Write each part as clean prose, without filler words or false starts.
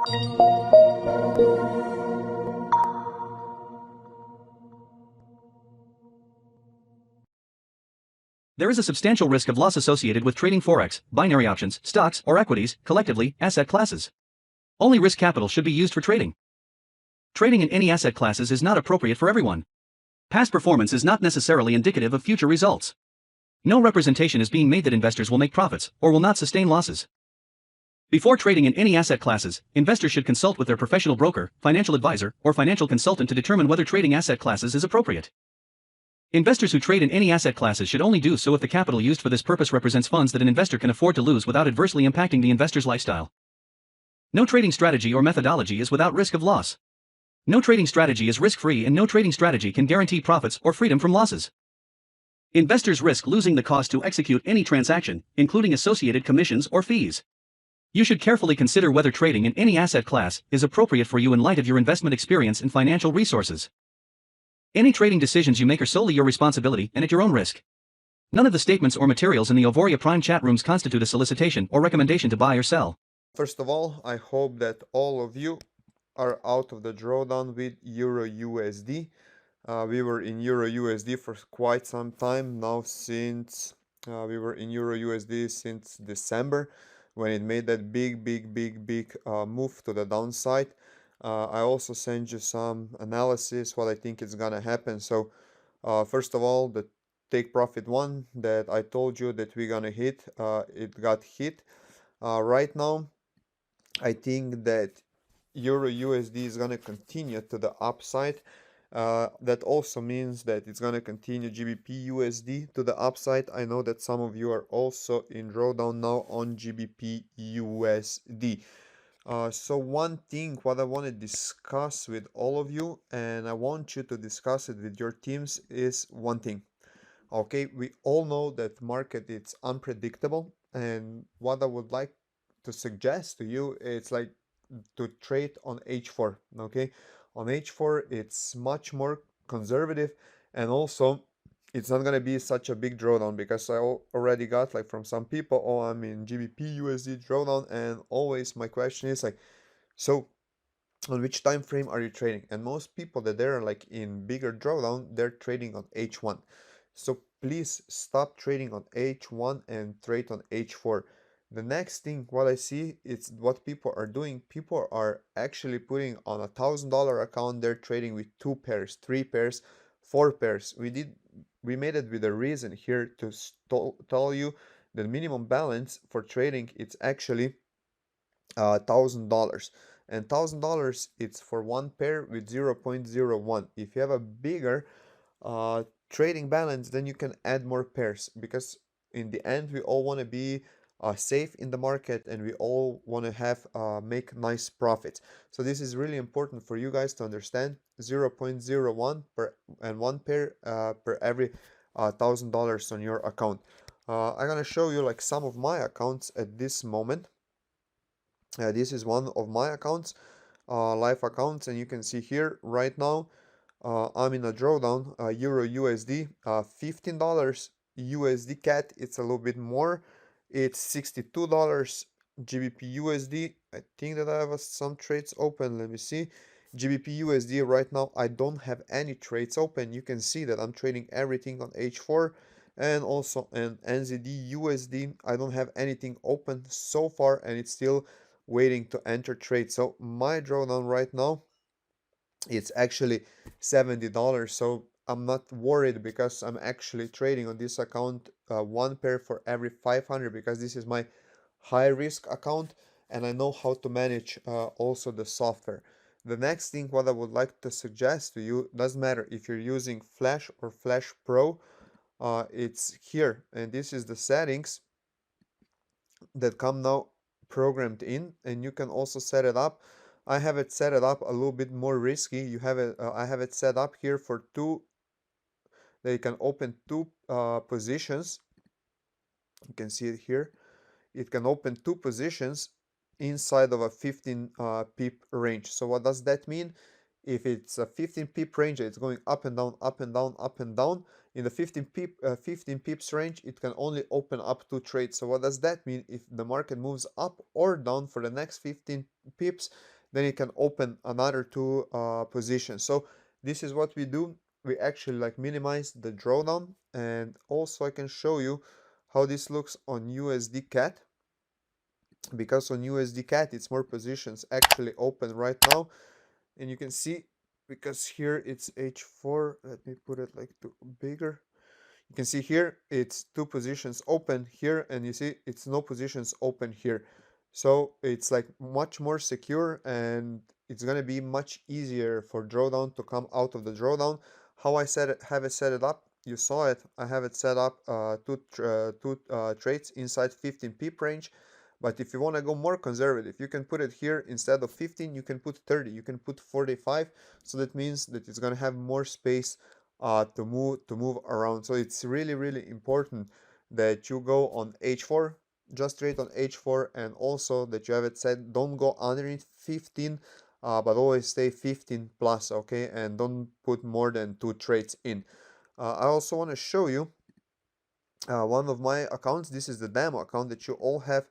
There is a substantial risk of loss associated with trading forex, binary options, stocks, or equities, collectively, asset classes. Only risk capital should be used for trading. Trading in any asset classes is not appropriate for everyone. Past performance is not necessarily indicative of future results. No representation is being made that investors will make profits or will not sustain losses. Before trading in any asset classes, investors should consult with their professional broker, financial advisor, or financial consultant to determine whether trading asset classes is appropriate. Investors who trade in any asset classes should only do so if the capital used for this purpose represents funds that an investor can afford to lose without adversely impacting the investor's lifestyle. No trading strategy or methodology is without risk of loss. No trading strategy is risk-free, and no trading strategy can guarantee profits or freedom from losses. Investors risk losing the cost to execute any transaction, including associated commissions or fees. You should carefully consider whether trading in any asset class is appropriate for you in light of your investment experience and financial resources. Any trading decisions you make are solely your responsibility and at your own risk. None of the statements or materials in the Auvoria Prime chat rooms constitute a solicitation or recommendation to buy or sell. First of all, I hope that all of you are out of the drawdown with Euro USD. We were in Euro USD for quite some time now, since we were in Euro USD since December, when it made that big move to the downside. I also sent you some analysis what I think is gonna happen. So first of all, the take profit one that I told you that we're gonna hit, it got hit. Right now I think that Euro USD is gonna continue to the upside. That also means that it's gonna continue GBP USD to the upside. I know that some of you are also in drawdown now on GBP USD. So one thing what I want to discuss with all of you, and I want you to discuss it with your teams, is one thing. Okay, we all know that market is unpredictable, and what I would like to suggest to you, it's like to trade on H4. Okay, on H4 it's much more conservative, and also it's not gonna be such a big drawdown, because I already got like from some people, oh, I'm in GBP USD drawdown, and always my question is like, so on which time frame are you trading? And most people that they're like in bigger drawdown, they're trading on H1. So please stop trading on H1 and trade on H4. The next thing what I see, it's what people are doing. People are actually putting on $1,000 account, they're trading with 2 pairs, 3 pairs, 4 pairs. We made it with a reason here to tell you the minimum balance for trading, it's actually $1,000, and $1,000 it's for one pair with 0.01. If you have a bigger trading balance, then you can add more pairs, because in the end we all want to be safe in the market, and we all want to have make nice profits. So this is really important for you guys to understand. 0.01 per and one pair per every $1,000 on your account. I'm gonna show you like some of my accounts at this moment. This is one of my accounts, live accounts, and you can see here right now I'm in a drawdown, Euro USD, $15 USD CAT. It's a little bit more. It's $62 GBP USD. I think that I have some trades open. Let me see. GBP USD right now, I don't have any trades open. You can see that I'm trading everything on H4, and also an NZD USD. I don't have anything open so far, and it's still waiting to enter trade. So my drawdown right now, it's actually $70. So I'm not worried, because I'm actually trading on this account one pair for every 500, because this is my high risk account, and I know how to manage also the software. The next thing what I would like to suggest to you, doesn't matter if you're using Flash or Flash Pro, it's here, and this is the settings that come now programmed in, and you can also set it up. I have it set it up a little bit more risky. You have it I have it set up here for two, that you can open two positions. You can see it here. It can open two positions inside of a 15 pip range. So what does that mean? If it's a 15 pip range, it's going up and down, up and down, up and down. In the 15 pips range, it can only open up two trades. So what does that mean? If the market moves up or down for the next 15 pips, then it can open another two positions. So this is what we do. We actually like minimize the drawdown, and also I can show you how this looks on USD CAT, because on USD CAT it's more positions actually open right now, and you can see, because here it's H4, let me put it like to bigger. You can see here it's two positions open here, and you see it's no positions open here. So it's like much more secure, and it's gonna be much easier for drawdown to come out of the drawdown. How I have it set it up, you saw it. I have it set up two trades inside 15 pip range. But if you want to go more conservative, you can put it here. Instead of 15, you can put 30, you can put 45. So that means that it's gonna have more space to move around. So it's really really important that you go on H4, just trade on H4, and also that you have it set, don't go underneath 15, but always stay 15 plus, okay, and don't put more than two trades in. I also want to show you one of my accounts. This is the demo account that you all have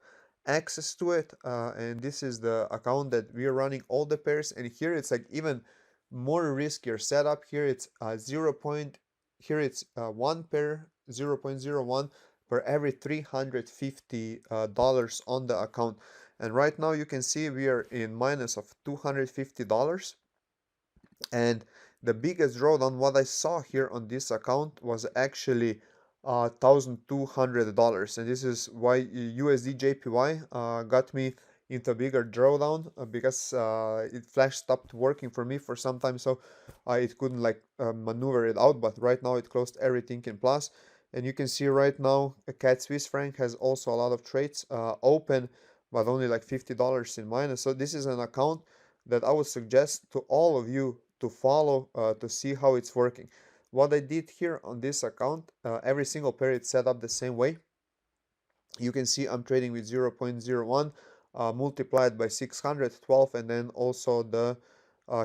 access to it, and this is the account that we are running all the pairs, and here it's like even more riskier setup. Here it's 0 point, here it's 1 pair, 0.01 per every $350 dollars on the account. And right now you can see we are in minus of $250. And the biggest drawdown what I saw here on this account was actually $1,200, and this is why USD JPY got me into a bigger drawdown, because it flash stopped working for me for some time, so it couldn't like maneuver it out. But right now it closed everything in plus, and you can see right now a CAD Swiss franc has also a lot of trades open, but only like $50 in minus. So this is an account that I would suggest to all of you to follow, to see how it's working. What I did here on this account, every single pair is set up the same way. You can see I'm trading with 0.01 multiplied by 612, and then also the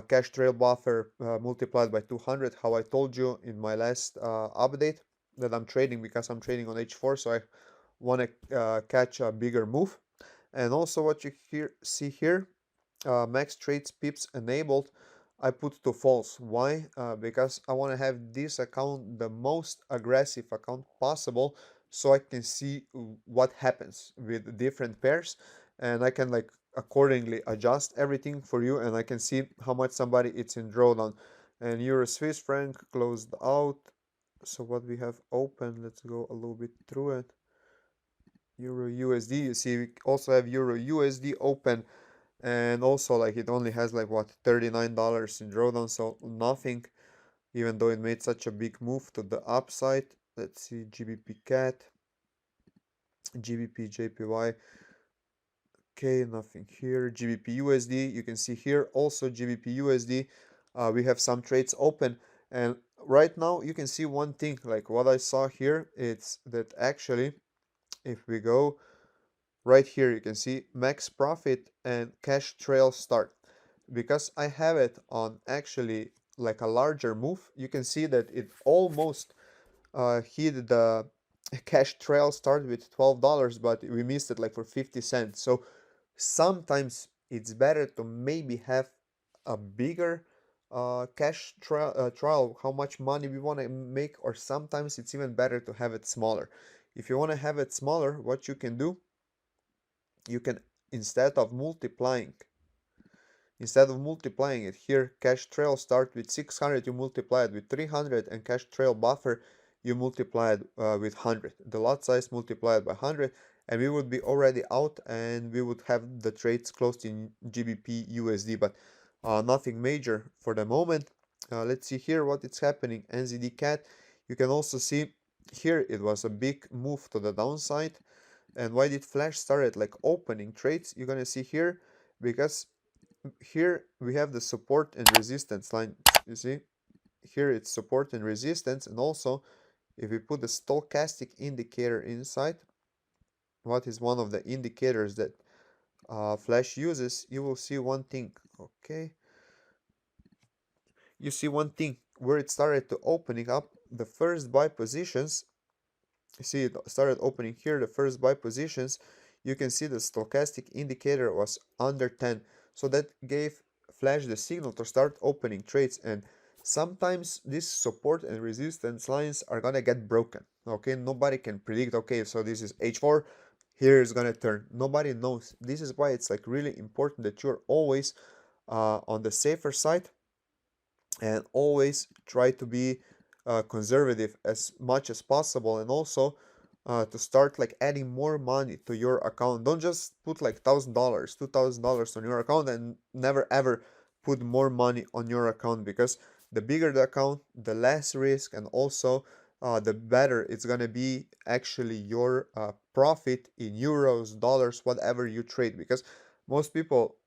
cash trail buffer multiplied by 200, how I told you in my last update that I'm trading, because I'm trading on H4, so I want to catch a bigger move. And also what you see here, max trades pips enabled, I put to false. Why? Because I want to have this account the most aggressive account possible, so I can see what happens with different pairs, and I can like accordingly adjust everything for you, and I can see how much somebody it's in drawdown. And Euro Swiss franc closed out. So what we have open, let's go a little bit through it. Euro USD, you see we also have Euro USD open, and also like it only has like what, $39 in drawdown, so nothing, even though it made such a big move to the upside. Let's see, GBP CAT, GBP JPY, okay, nothing here. GBP USD, you can see here also GBP USD, we have some trades open. And right now you can see one thing, like what I saw here, it's that actually if we go right here, you can see max profit and cash trail start. Because I have it on actually like a larger move, you can see that it almost hit the cash trail start with $12, but we missed it like for 50 cents. So sometimes it's better to maybe have a bigger cash trial, how much money we want to make, or sometimes it's even better to have it smaller. If you want to have it smaller, what you can do, you can, instead of multiplying it here, cash trail start with 600, you multiply it with 300, and cash trail buffer you multiply it with 100, the lot size multiplied by 100, and we would be already out, and we would have the trades closed in GBP USD. But nothing major for the moment. Let's see here what is happening. NZD CAT, you can also see here it was a big move to the downside. And why did Flash started like opening trades? You're gonna see here, because here we have the support and resistance line. You see here it's support and resistance. And also if we put the stochastic indicator inside, what is one of the indicators that Flash uses, you will see one thing. Okay, you see one thing where it started to opening up the first buy positions. You see it started opening here the first buy positions. You can see the stochastic indicator was under 10. So that gave Flash the signal to start opening trades, and sometimes these support and resistance lines are gonna get broken. Okay, nobody can predict, okay, so this is H4, here is gonna turn. Nobody knows. This is why it's like really important that you're always on the safer side, and always try to be conservative as much as possible, and also to start like adding more money to your account. Don't just put like $1,000, $2,000 on your account and never ever put more money on your account, because the bigger the account, the less risk, and also the better it's gonna be actually your profit in euros, dollars, whatever you trade. Because most people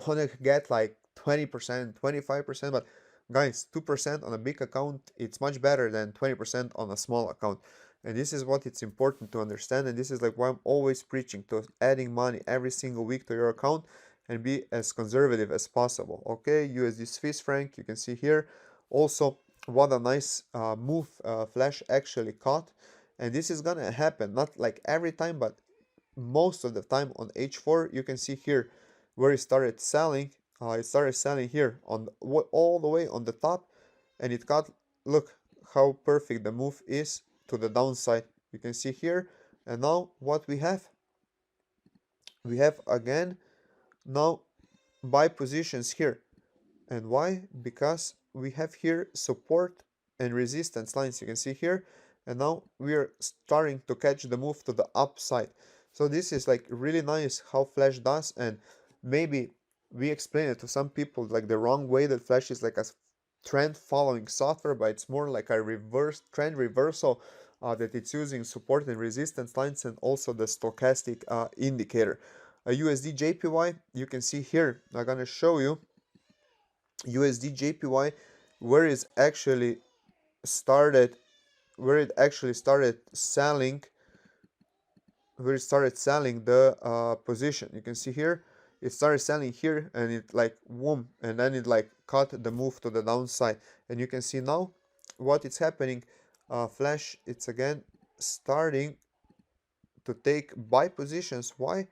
want to get like 20%, 25%, but guys, 2% on a big account, it's much better than 20% on a small account. And this is what it's important to understand. And this is like why I'm always preaching to adding money every single week to your account and be as conservative as possible. Okay, USD Swiss franc, you can see here. Also, what a nice move Flash actually caught. And this is gonna happen, not like every time, but most of the time on H4. You can see here where it started selling here on all the way on the top, and it got, look how perfect the move is to the downside. You can see here, and now what we have again now buy positions here. And why? Because we have here support and resistance lines, you can see here, and now we are starting to catch the move to the upside. So this is like really nice how Flash does, and maybe we explain it to some people like the wrong way, that Flash is like a trend following software, but it's more like a reverse trend reversal, that it's using support and resistance lines and also the stochastic indicator. A USD JPY, you can see here, I'm gonna show you USD JPY where it's actually started where it actually started selling the position. You can see here it started selling here, and it like whoom, and then it like caught the move to the downside. And you can see now what is happening. Flash, it's again starting to take buy positions. Why?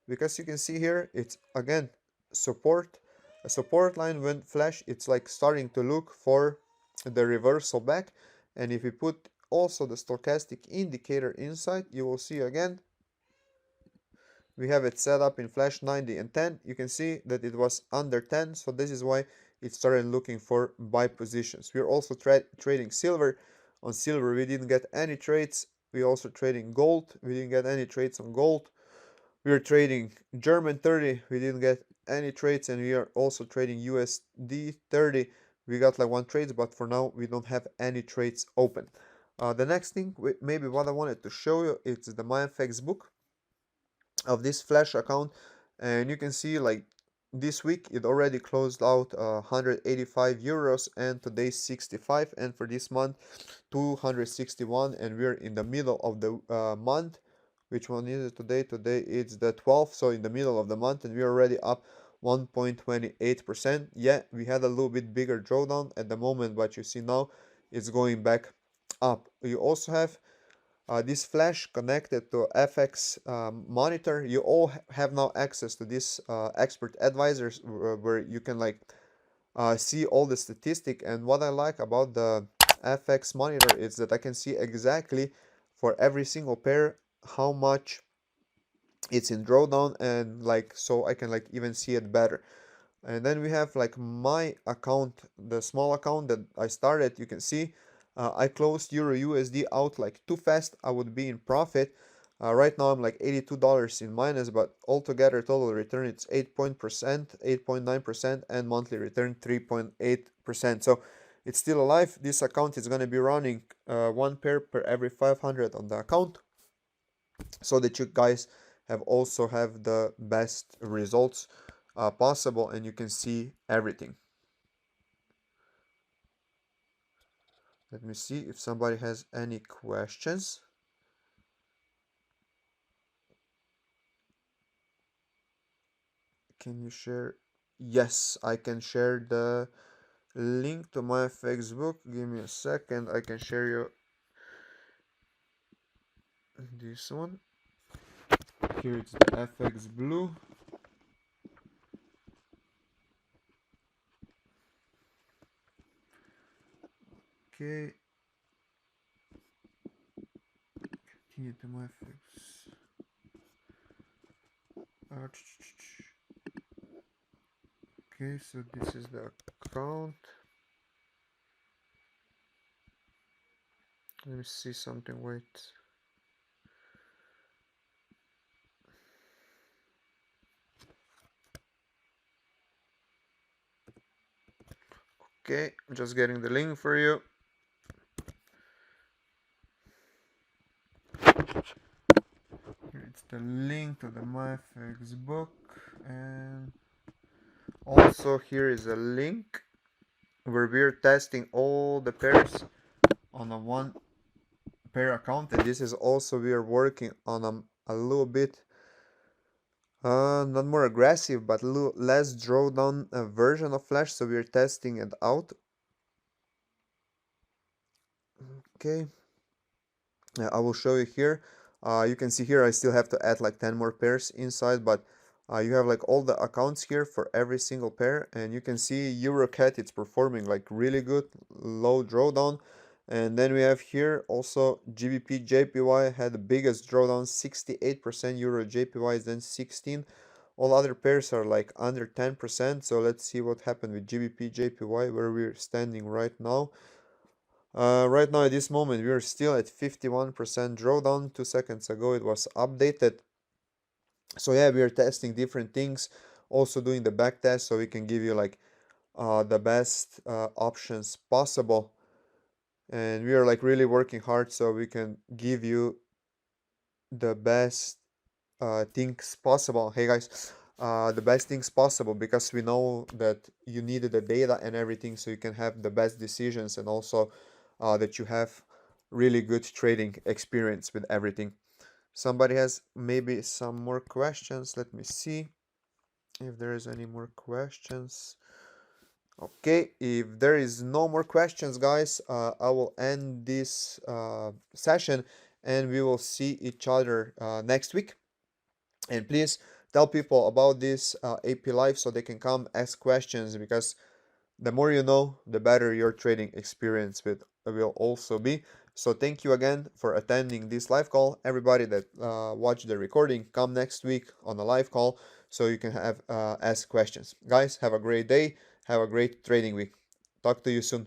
Because you can see here it's again support, a support line. When Flash, it's like starting to look for the reversal back. And if you put also the stochastic indicator inside, you will see again we have it set up in Flash 90 and 10. You can see that it was under 10, so this is why it started looking for buy positions. We're also trading silver. On silver we didn't get any trades. We also trading gold. We didn't get any trades on gold. We are trading German 30. We didn't get any trades, and we are also trading USD 30. We got like one trades, but for now we don't have any trades open. The next thing, maybe what I wanted to show you, is the MyFX book of this Flash account. And you can see like this week it already closed out 185 euros, and today 65, and for this month 261, and we're in the middle of the month. Which one is it today? Today it's the 12th, so in the middle of the month, and we're already up 1.28%. Yeah, we had a little bit bigger drawdown at the moment, but you see now it's going back up. You also have this Flash connected to FX monitor. You all have now access to this expert advisors, where you can like see all the statistic. And what I like about the FX monitor is that I can see exactly for every single pair how much it's in drawdown, and like so I can like even see it better. And then we have like my account, the small account that I started. You can see I closed Euro USD out like too fast. I would be in profit. Right now I'm like $82 in minus, but altogether total return it's 8.9%, and monthly return 3.8%. So it's still alive. This account is going to be running one pair per every 500 on the account, so that you guys have the best results possible, and you can see everything. Let me see if somebody has any questions. Can you share? Yes, I can share the link to my Facebook. Give me a second. I can share you this one. Here it's the FX Blue. Okay. Continue to my fix. Okay, so this is the account. Let me see something. Wait. Okay, I'm just getting the link for you. Here it's the link to the MyFX book, and also here is a link where we're testing all the pairs on a one pair account, and this is also we are working on a little bit not more aggressive but a little less drawdown version of Flash, so we're testing it out. Okay, I will show you here. You can see here I still have to add like 10 more pairs inside, but you have like all the accounts here for every single pair, and you can see EuroCat, it's performing like really good, low drawdown. And then we have here also GBP JPY had the biggest drawdown, 68%, Euro JPY is then 16. All other pairs are like under 10%. So let's see what happened with GBP JPY, where we're standing right now. Right now at this moment we are still at 51% drawdown. 2 seconds ago it was updated. So yeah, we are testing different things, also doing the back test so we can give you like the best options possible. And we are like really working hard so we can give you the best things possible. Hey guys, the best things possible, because we know that you needed the data and everything so you can have the best decisions, and also that you have really good trading experience with everything. Somebody has maybe some more questions. Let me see if there is any more questions. Okay, if there is no more questions, guys, I will end this session, and we will see each other next week. And please tell people about this AP Live so they can come ask questions, because the more you know, the better your trading experience will also be. So thank you again for attending this live call. Everybody that watched the recording, come next week on a live call so you can have ask questions. Guys, have a great day. Have a great trading week. Talk to you soon.